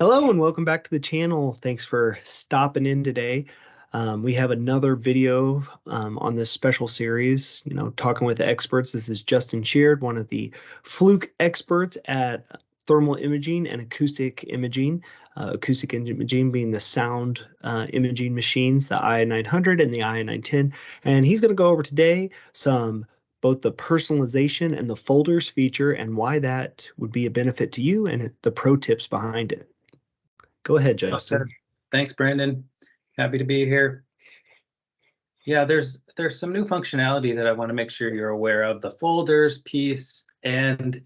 Hello and welcome back to the channel. Thanks for stopping in today. We have another video on this special series, talking with the experts. This is Justin Sheard, one of the Fluke experts at thermal imaging and acoustic imaging. Acoustic imaging being the sound imaging machines, the ii900 and the ii910. And he's going to go over today both the personalization and the folders feature and why that would be a benefit to you and the pro tips behind it. Go ahead, Justin. Okay. Thanks, Brandon. Happy to be here. Yeah, there's some new functionality that I want to make sure you're aware of. The folders piece and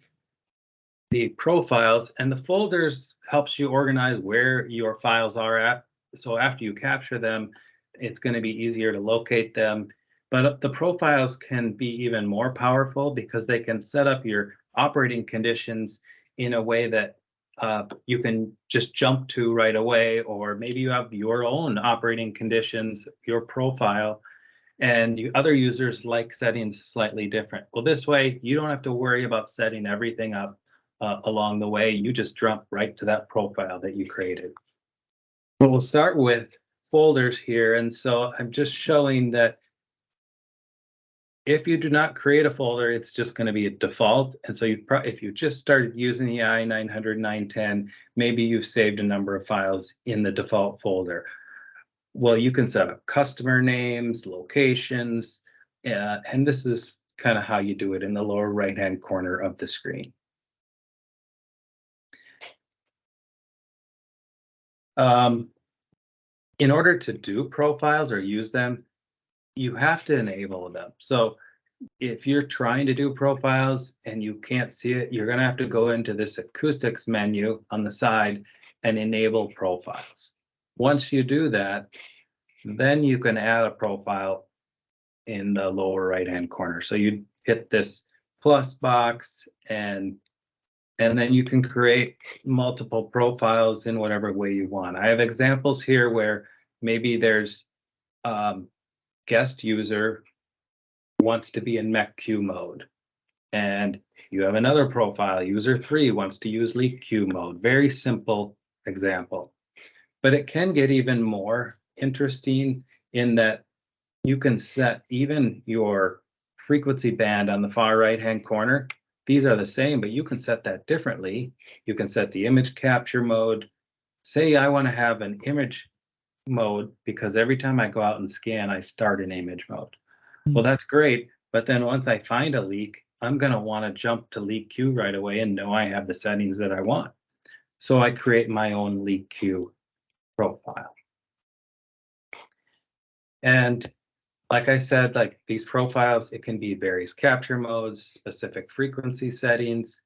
the profiles, and the folders helps you organize where your files are at. So after you capture them, it's going to be easier to locate them. But the profiles can be even more powerful because they can set up your operating conditions in a way that you can just jump to right away, or maybe you have your own operating conditions, your profile, and other users like settings slightly different. Well, this way, you don't have to worry about setting everything up along the way. You just jump right to that profile that you created. But we'll start with folders here. And so I'm just showing that if you do not create a folder, it's just going to be a default. And so if you just started using the ii900, 910, maybe you've saved a number of files in the default folder. Well, you can set up customer names, locations, and this is kind of how you do it in the lower right-hand corner of the screen. In order to do profiles or use them, you have to enable them. So if you're trying to do profiles and you can't see it, you're going to have to go into this acoustics menu on the side and enable profiles. Once you do that, then you can add a profile in the lower right-hand corner. So you hit this plus box and then you can create multiple profiles in whatever way you want. I have examples here where maybe there's guest user wants to be in mech queue mode, and you have another profile, user 3 wants to use leak queue mode. Very simple example. But it can get even more interesting in that you can set even your frequency band on the far right-hand corner. These are the same, but you can set that differently. You can set the image capture mode. Say I want to have an image mode because every time I go out and scan, I start in image mode. Well, that's great. But then once I find a leak, I'm going to want to jump to leak queue right away and know I have the settings that I want. So I create my own leak queue profile. And like I said, like these profiles, it can be various capture modes, specific frequency settings,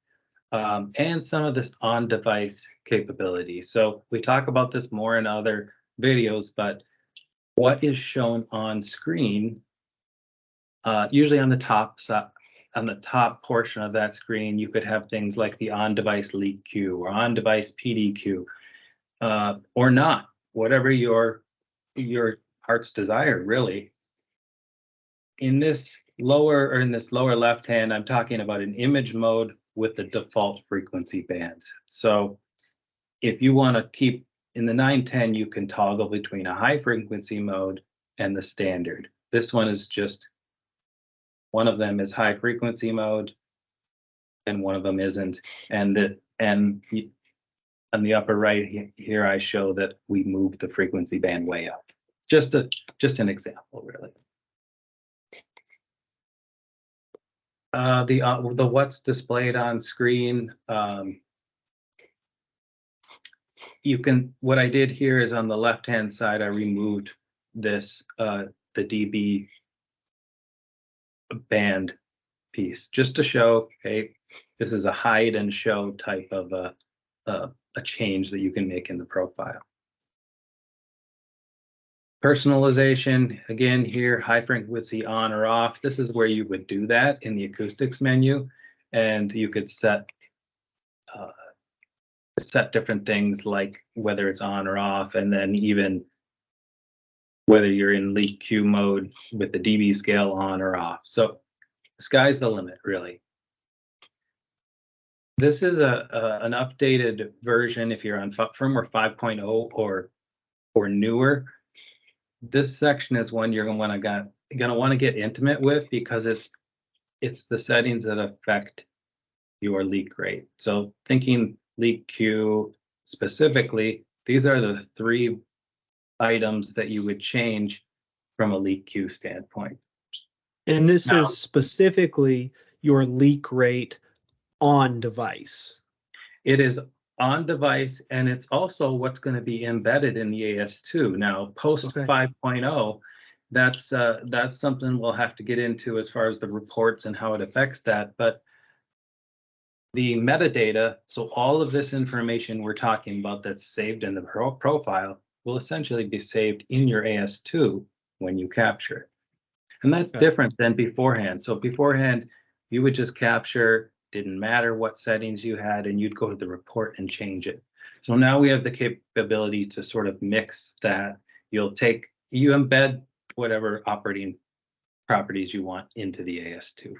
and some of this on-device capability. So we talk about this more in other videos, but what is shown on screen, usually on the top portion of that screen, you could have things like the on-device leak queue or on-device PD queue, or not, whatever your heart's desire, really. In this lower left hand, I'm talking about an image mode with the default frequency bands. So if you want to keep in the 910, you can toggle between a high frequency mode and the standard. This one is just, one of them is high frequency mode and one of them isn't. And on the upper right here, I show that we move the frequency band way up. Just an example, really. The what's displayed on screen, what I did here is on the left hand side, I removed this the dB band piece just to show, okay, this is a hide and show type of a change that you can make in the profile. Personalization, again here, high frequency on or off. This is where you would do that in the acoustics menu, and you could set different things like whether it's on or off, and then even whether you're in leak queue mode with the dB scale on or off. So the sky's the limit, really. This is an updated version if you're on firmware 5.0 or newer. This section is one you're gonna want to get intimate with because it's the settings that affect your leak rate. So thinking leak Q specifically, these are the three items that you would change from a leak Q standpoint. And this Now, is specifically your leak rate on device. it is on device and it's also what's going to be embedded in the AS2. Now, post Okay. 5.0, that's something we'll have to get into as far as the reports and how it affects that. But the metadata, so all of this information we're talking about that's saved in the profile will essentially be saved in your AS2 when you capture it. And that's Okay. different than beforehand. So beforehand, you would just capture, didn't matter what settings you had, and you'd go to the report and change it. So now we have the capability to sort of mix that. You embed whatever operating properties you want into the AS2.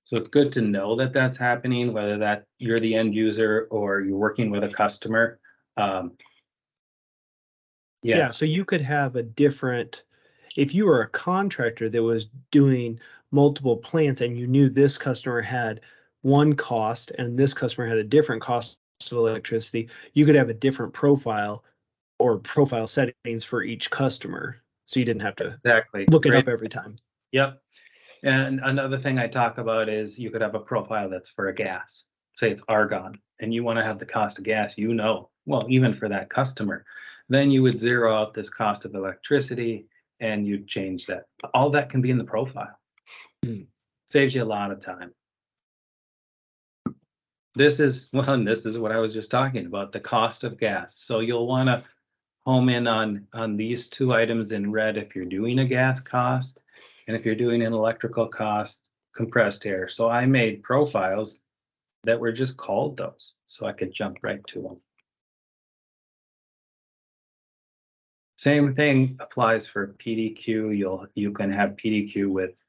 So it's good to know that that's happening, whether that you're the end user or you're working with a customer. Yeah, so you could have a different, if you were a contractor that was doing multiple plants and you knew this customer had one cost and this customer had a different cost of electricity, you could have a different profile or profile settings for each customer. So you didn't have to Exactly. look it Great. up every time. Yep. And another thing I talk about is you could have a profile that's for a gas. Say it's argon, and you want to have the cost of gas, well, even for that customer. Then you would zero out this cost of electricity and you'd change that. All that can be in the profile. Saves you a lot of time. This is what I was just talking about, the cost of gas. So you'll want to home in on these two items in red if you're doing a gas cost, and if you're doing an electrical cost, compressed air. So I made profiles that were just called those, so I could jump right to them. Same thing applies for PDQ. You can have PDQ with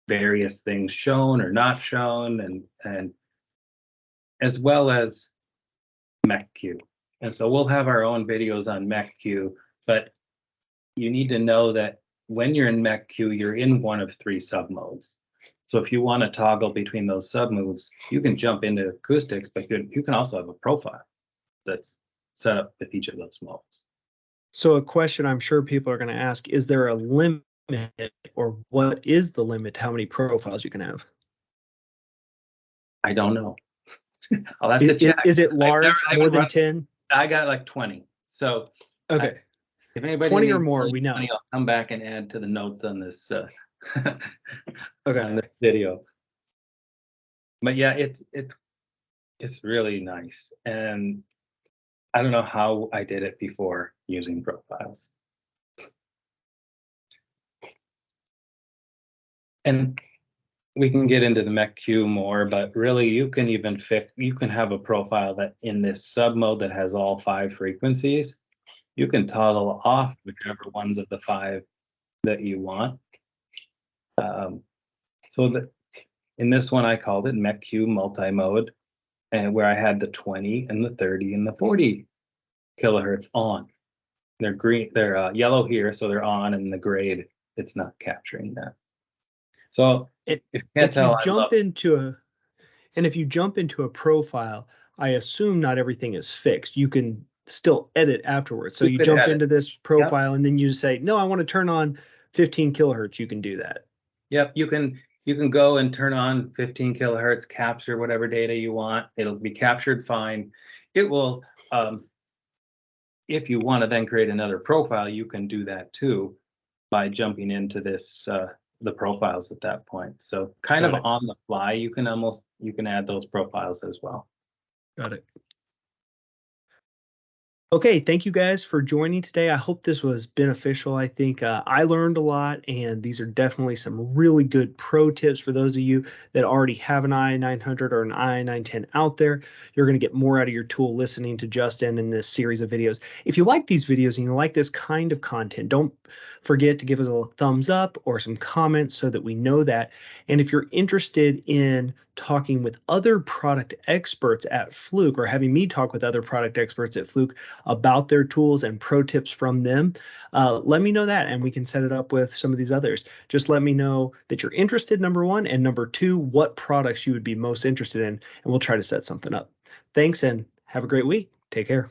various things shown or not shown, and as well as MECQ. And so we'll have our own videos on MECQ, but you need to know that when you're in MECQ, you're in one of three submodes. So if you want to toggle between those submodes, you can jump into acoustics, but you can also have a profile that's set up with each of those modes. So a question I'm sure people are going to ask, is there a limit or what is the limit to how many profiles you can have? I don't know. I'll have to check. Is it large, more than 10? I got like 20. So okay. If anybody 20 or needs more, we know. 20, I'll come back and add to the notes on this Okay. on this video. But yeah, it's really nice. And I don't know how I did it before using profiles. And we can get into the MECQ more, but really you can have a profile that in this sub mode that has all 5 frequencies, you can toggle off whichever ones of the 5 that you want. So that in this one, I called it MECQ multi-mode, and where I had the 20 and the 30 and the 40 kilohertz on. They're green, they're yellow here, so they're on, and the grade, it's not capturing that. So if you can't tell, if you jump into a profile, I assume not everything is fixed. You can still edit afterwards. So you jump into this profile and then you say, no, I want to turn on 15 kilohertz. You can do that. Yep, you can go and turn on 15 kilohertz, capture whatever data you want. It'll be captured fine. It will, if you want to then create another profile, you can do that too by jumping into this the profiles at that point. So kind of on the fly, you can add those profiles as well. Got it. Okay, thank you guys for joining today. I hope this was beneficial. I think I learned a lot, and these are definitely some really good pro tips for those of you that already have an ii900 or an ii910 out there. You're going to get more out of your tool listening to Justin in this series of videos. If you like these videos and you like this kind of content, don't forget to give us a thumbs up or some comments so that we know that. And if you're interested in talking with other product experts at Fluke, or having me talk with other product experts at Fluke about their tools and pro tips from them, let me know that and we can set it up with some of these others. Just let me know that you're interested, number one, and number two, what products you would be most interested in, and we'll try to set something up. Thanks and have a great week. Take care.